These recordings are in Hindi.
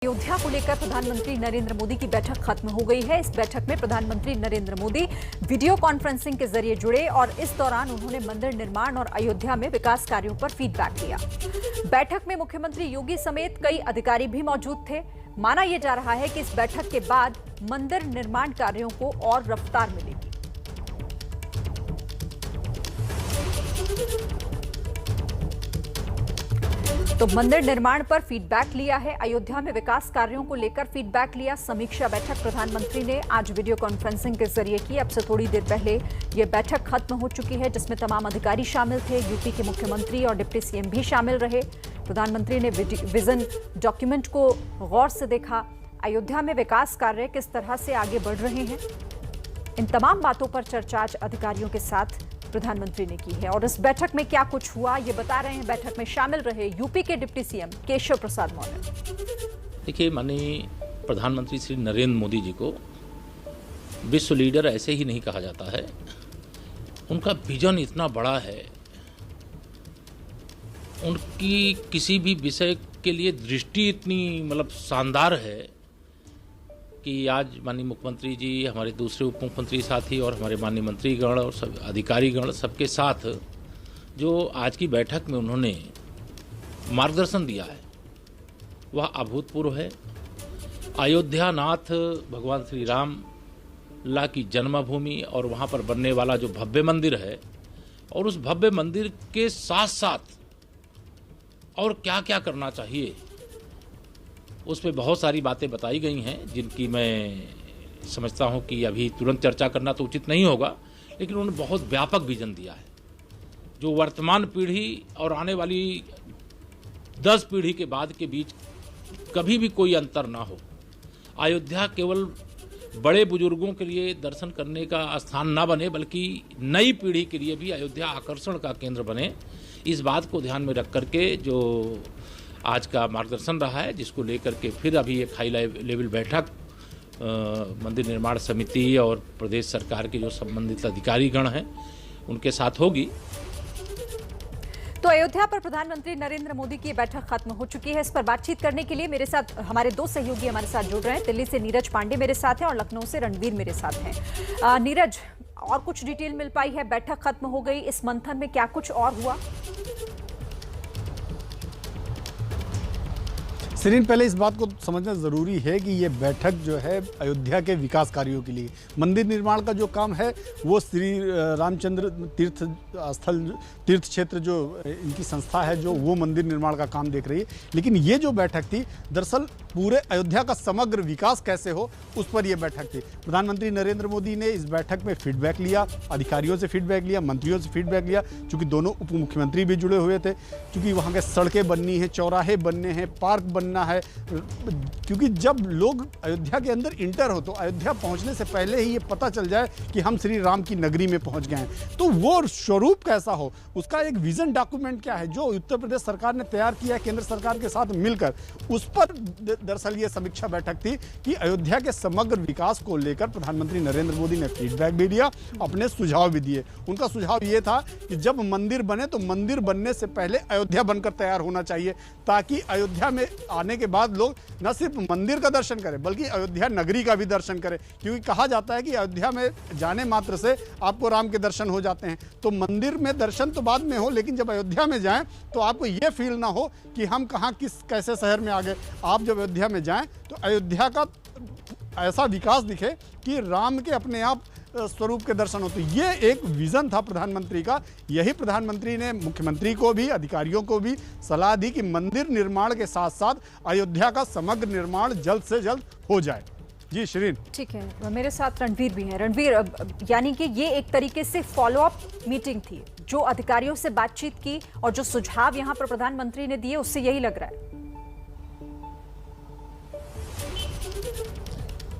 अयोध्या को लेकर प्रधानमंत्री नरेंद्र मोदी की बैठक खत्म हो गई है। इस बैठक में प्रधानमंत्री नरेंद्र मोदी वीडियो कॉन्फ्रेंसिंग के जरिए जुड़े और इस दौरान उन्होंने मंदिर निर्माण और अयोध्या में विकास कार्यों पर फीडबैक लिया। बैठक में मुख्यमंत्री योगी समेत कई अधिकारी भी मौजूद थे। माना यह जा रहा है कि इस बैठक के बाद मंदिर निर्माण कार्यों को और रफ्तार मिलेगी। तो मंदिर निर्माण पर फीडबैक लिया है, अयोध्या में विकास कार्यों को लेकर फीडबैक लिया। समीक्षा बैठक प्रधानमंत्री ने आज वीडियो कॉन्फ्रेंसिंग के जरिए की। अब से थोड़ी देर पहले यह बैठक खत्म हो चुकी है, जिसमें तमाम अधिकारी शामिल थे। यूपी के मुख्यमंत्री और डिप्टी सीएम भी शामिल रहे। प्रधानमंत्री ने विजन डॉक्यूमेंट को गौर से देखा। अयोध्या में विकास कार्य किस तरह से आगे बढ़ रहे हैं, इन तमाम बातों पर चर्चा आज अधिकारियों के साथ प्रधानमंत्री ने की है। और इस बैठक में क्या कुछ हुआ ये बता रहे हैं बैठक में शामिल रहे यूपी के डिप्टी सीएम केशव प्रसाद मौर्य। देखिए, माननीय प्रधानमंत्री श्री नरेंद्र मोदी जी को विश्व लीडर ऐसे ही नहीं कहा जाता है। उनका विजन इतना बड़ा है, उनकी किसी भी विषय के लिए दृष्टि इतनी शानदार है कि आज माननीय मुख्यमंत्री जी, हमारे दूसरे उप मुख्यमंत्री साथी और हमारे माननीय मंत्रीगण और सब अधिकारीगण सबके साथ जो आज की बैठक में उन्होंने मार्गदर्शन दिया है वह अभूतपूर्व है। अयोध्या नाथ भगवान श्री राम ला की जन्मभूमि और वहाँ पर बनने वाला जो भव्य मंदिर है, और उस भव्य मंदिर के साथ साथ और क्या क्या करना चाहिए, उस पर बहुत सारी बातें बताई गई हैं, जिनकी मैं समझता हूं कि अभी तुरंत चर्चा करना तो उचित नहीं होगा। लेकिन उन्होंने बहुत व्यापक विजन दिया है, जो वर्तमान पीढ़ी और आने वाली 10 पीढ़ी के बाद के बीच कभी भी कोई अंतर ना हो। अयोध्या केवल बड़े बुजुर्गों के लिए दर्शन करने का स्थान ना बने, बल्कि नई पीढ़ी के लिए भी अयोध्या आकर्षण का केंद्र बने। इस बात को ध्यान में रख करके जो आज का मार्गदर्शन रहा है, जिसको लेकर के फिर अभी एक हाई लेवल बैठक मंदिर निर्माण समिति और प्रदेश सरकार के जो संबंधित अधिकारीगण हैं उनके साथ होगी। तो अयोध्या पर प्रधानमंत्री नरेंद्र मोदी की बैठक खत्म हो चुकी है। इस पर बातचीत करने के लिए मेरे साथ हमारे दो सहयोगी हमारे साथ जुड़ रहे हैं। दिल्ली से नीरज पांडे मेरे साथ हैं और लखनऊ से रणवीर मेरे साथ हैं। नीरज, और कुछ डिटेल मिल पाई है? बैठक खत्म हो गई, इस मंथन में क्या कुछ और हुआ? सिरीन, पहले इस बात को समझना ज़रूरी है कि ये बैठक जो है अयोध्या के विकास कार्यों के लिए, मंदिर निर्माण का जो काम है वो श्री रामचंद्र तीर्थ क्षेत्र जो इनकी संस्था है जो वो मंदिर निर्माण का काम देख रही है। लेकिन ये जो बैठक थी दरअसल पूरे अयोध्या का समग्र विकास कैसे हो उस पर यह बैठक थी। प्रधानमंत्री नरेंद्र मोदी ने इस बैठक में फीडबैक लिया, अधिकारियों से फीडबैक लिया, मंत्रियों से फीडबैक लिया, चूँकि दोनों उप मुख्यमंत्री भी जुड़े हुए थे, क्योंकि वहाँ के सड़कें बननी हैं, चौराहे बनने हैं, पार्क बनना है। क्योंकि जब लोग अयोध्या के अंदर इंटर हो तो अयोध्या पहुंचने से पहले ही ये पता चल जाए कि हम श्री राम की नगरी में पहुंच गए हैं, तो वो स्वरूप कैसा हो, उसका एक विजन डॉक्यूमेंट क्या है जो उत्तर प्रदेश सरकार ने तैयार किया है केंद्र सरकार के साथ मिलकर, उस पर दरअसल ये समीक्षा बैठक थी कि अयोध्या के समग्र विकास को लेकर प्रधानमंत्री नरेंद्र मोदी ने फीडबैक भी दिया, अपने सुझाव भी दिए। उनका सुझाव ये था कि जब मंदिर बने तो मंदिर बनने से पहले अयोध्या बनकर तैयार होना चाहिए, ताकि अयोध्या में आने के बाद लोग न सिर्फ मंदिर का दर्शन करें बल्कि अयोध्या नगरी का भी दर्शन करें। क्योंकि कहा जाता है कि अयोध्या में जाने मात्र से आपको राम के दर्शन हो जाते हैं। तो मंदिर में दर्शन तो बाद में हो, लेकिन जब अयोध्या में जाएं तो आपको ये फील ना हो कि हम कहाँ कैसे शहर में आ गए। आप जब अयोध्या में जाएं तो अयोध्या का ऐसा विकास दिखे कि राम के अपने आप स्वरूप के दर्शन होते। ये एक विजन था प्रधानमंत्री का। यही प्रधानमंत्री ने मुख्यमंत्री को भी, अधिकारियों को भी सलाह दी कि मंदिर निर्माण के साथ साथ अयोध्या का समग्र निर्माण जल्द से जल्द हो जाए। जी श्रीन। ठीक है, मेरे साथ रणवीर भी हैं। रणवीर, यानी कि ये एक तरीके से फॉलो अप मीटिंग थी, जो अधिकारियों से बातचीत की और जो सुझाव यहाँ पर प्रधानमंत्री ने दिए उससे यही लग रहा है।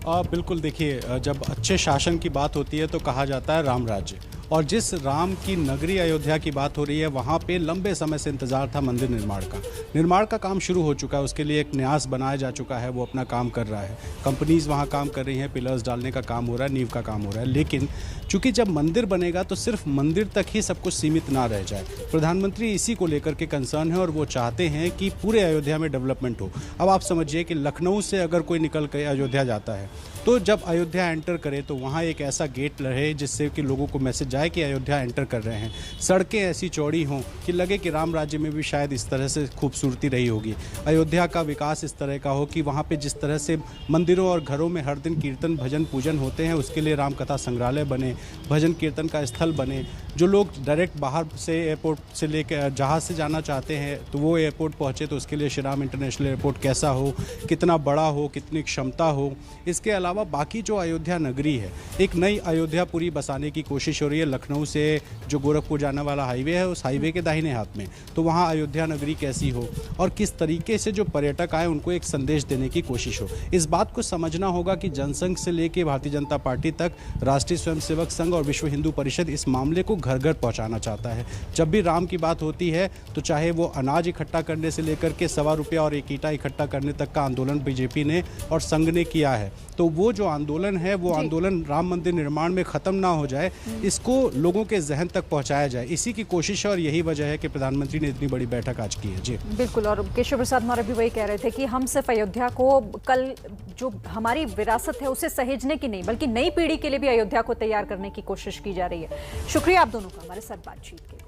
बिल्कुल, देखिए, जब अच्छे शासन की बात होती है तो कहा जाता है राम राज्य, और जिस राम की नगरी अयोध्या की बात हो रही है, वहाँ पे लंबे समय से इंतजार था मंदिर निर्माण का काम शुरू हो चुका है। उसके लिए एक न्यास बनाया जा चुका है, वो अपना काम कर रहा है। कंपनीज वहाँ काम कर रही हैं, पिलर्स डालने का काम हो रहा है, नींव का काम हो रहा है। लेकिन चूंकि जब मंदिर बनेगा तो सिर्फ मंदिर तक ही सब कुछ सीमित ना रह जाए। प्रधानमंत्री इसी को लेकर के कंसर्न है और वो चाहते हैं कि पूरे अयोध्या में डेवलपमेंट हो। अब आप समझिए कि लखनऊ से अगर कोई निकल कर अयोध्या जाता है तो जब अयोध्या एंटर करे तो वहाँ एक ऐसा गेट रहे जिससे कि लोगों को मैसेज जाए कि अयोध्या एंटर कर रहे हैं। सड़कें ऐसी चौड़ी हों कि लगे कि राम राज्य में भी शायद इस तरह से खूबसूरती रही होगी। अयोध्या का विकास इस तरह का हो कि वहाँ पे जिस तरह से मंदिरों और घरों में हर दिन कीर्तन भजन पूजन होते हैं, उसके लिए राम कथा संग्रहालय बने, भजन कीर्तन का स्थल बने। जो लोग डायरेक्ट बाहर से एयरपोर्ट से लेकर जहाज़ से जाना चाहते हैं तो वो एयरपोर्ट पहुँचे तो उसके लिए श्री राम इंटरनेशनल एयरपोर्ट कैसा हो, कितना बड़ा हो, कितनी क्षमता हो। इसके अलावा बाकी जो अयोध्या नगरी है, एक नई अयोध्यापुरी बसाने की कोशिश हो रही है। लखनऊ से जो गोरखपुर जाने वाला हाईवे है, उस हाईवे के दाहिने हाथ में तो वहाँ अयोध्या नगरी कैसी हो और किस तरीके से जो पर्यटक आए उनको एक संदेश देने की कोशिश हो। इस बात को समझना होगा कि जनसंघ से लेकर भारतीय जनता पार्टी तक राष्ट्रीय स्वयंसेवक संघ और विश्व हिंदू परिषद इस मामले को घर घर पहुँचाना चाहता है। जब भी राम की बात होती है तो चाहे वो अनाज इकट्ठा करने से लेकर के ₹1.25 और 1 ईंटा इकट्ठा करने तक का आंदोलन बीजेपी ने और संघ ने किया है, तो वो जो आंदोलन है वो आंदोलन राम मंदिर निर्माण में खत्म ना हो जाए, इसको लोगों के जहन तक पहुंचाया जाए। इसी की कोशिश है और यही वजह है कि प्रधानमंत्री ने इतनी बड़ी बैठक आज की है। जी बिल्कुल। और केशव प्रसाद मौर्य भी वही कह रहे थे कि हम सिर्फ अयोध्या को कल जो हमारी विरासत है उसे सहेजने की नहीं बल्कि नई पीढ़ी के लिए भी अयोध्या को तैयार करने की कोशिश की जा रही है। शुक्रिया आप दोनों का हमारे साथ बातचीत के लिए।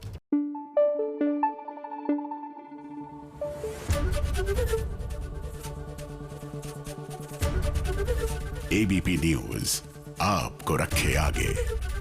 एबीपी न्यूज आपको रखे आगे।